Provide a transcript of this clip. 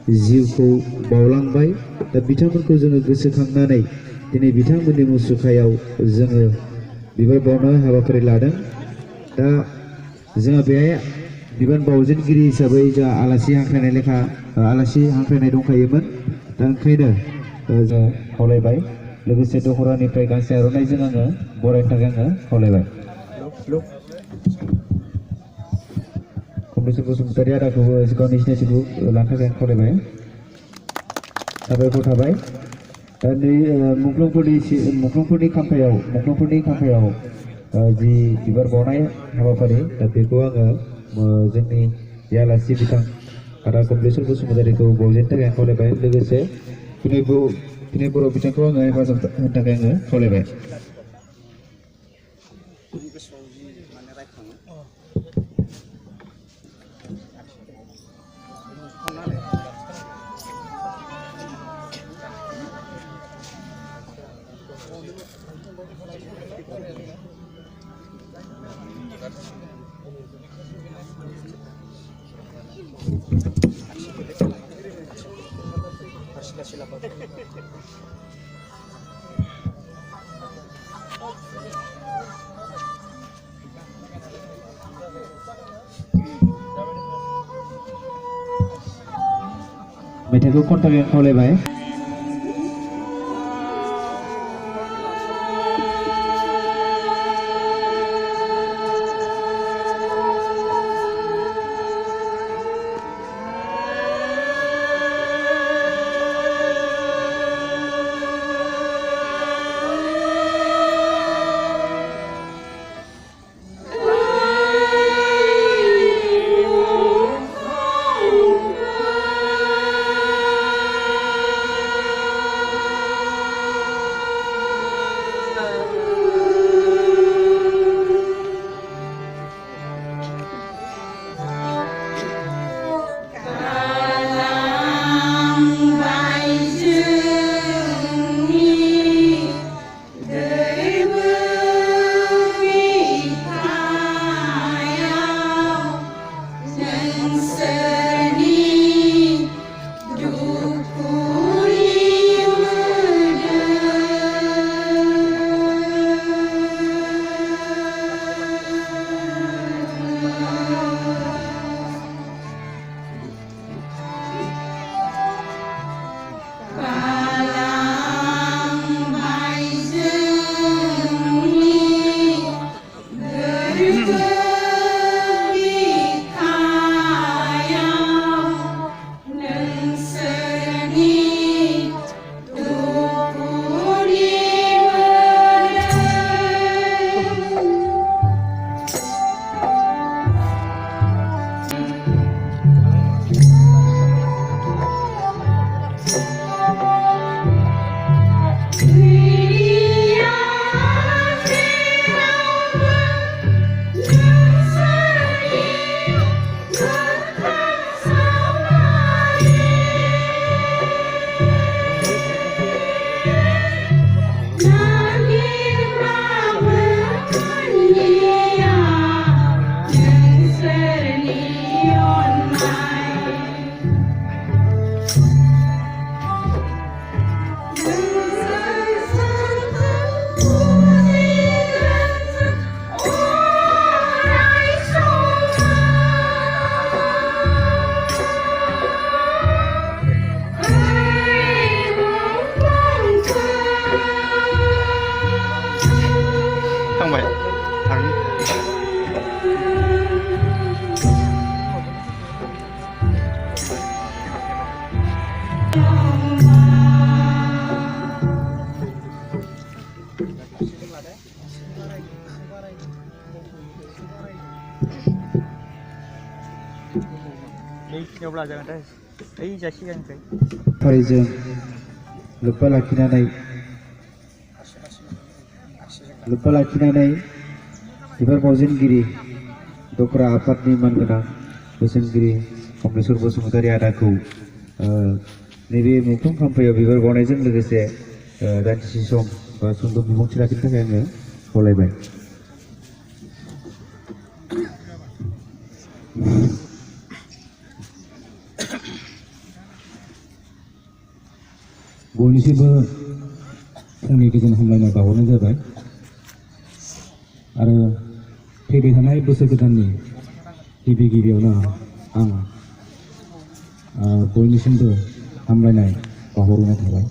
जिउखौ बावलांबाय दा बिथांमोनखौ जोङो गोसोखांनानै दिनै बिथांमोननि मुसुखायाव जोङो बिबार बावनाय हाबाफारि लादों। दा जोंहा बेहाय बिबान बावजेनगिरि हिसाबै जोंहा आलासि हांख्रायनाय लेखा आलासि हांख्रायनाय दंखायोमोन। दा ओंखायनो जों खावलायबाय लोगोसे दहरानिफ्राय गांसे आर'नाइजों आङो बरायनो थाखाय आङो खावलायबाय। कमलेश्वर बसुमतारी आदाखौबो गावनि सिनायथिखौ लानो थाखाय खावलायबाय। साबायखर थाबाय। दा नै मुंख्लंफोरनि खाम्फायाव जि बिबार बावनाय हाबाफारि दा बेखौ आङो जोंनि आलासि बिथां आदा कमलेश्वर बसुमतारीखौ बावजेननो थाखाय खावलायबाय। लोगोसे बिनय बर' बिथांखौ आङो हेफाजाब होनो थाखाय आङो खावलायबाय। मेथाइखौ खननो थाखाय खावलायबाय। फारिजों लोब्बा लाखिनानै बिबार बावजेनगिरि दखरा आफादनि मानगोनां बोसोनगिरि कमलेश्वर बसुमतारी आदाखौ नैबे मुंख्लं खाम्फायाव बिबार बावनायजों लोगोसे दान्दिसे सम सुंद' बिबुंथि लाखिनो थाखाय आङो खावलायबाय। बयनिसिमबो फुंनि गोजोन हामलायनाय बावहरनाय जाबाय आरो फैबाय थानाय बोसोर गोदाननि गिबियावनो आं बयनिसिमबो हामलायनाय बावहरनाय थाबाय।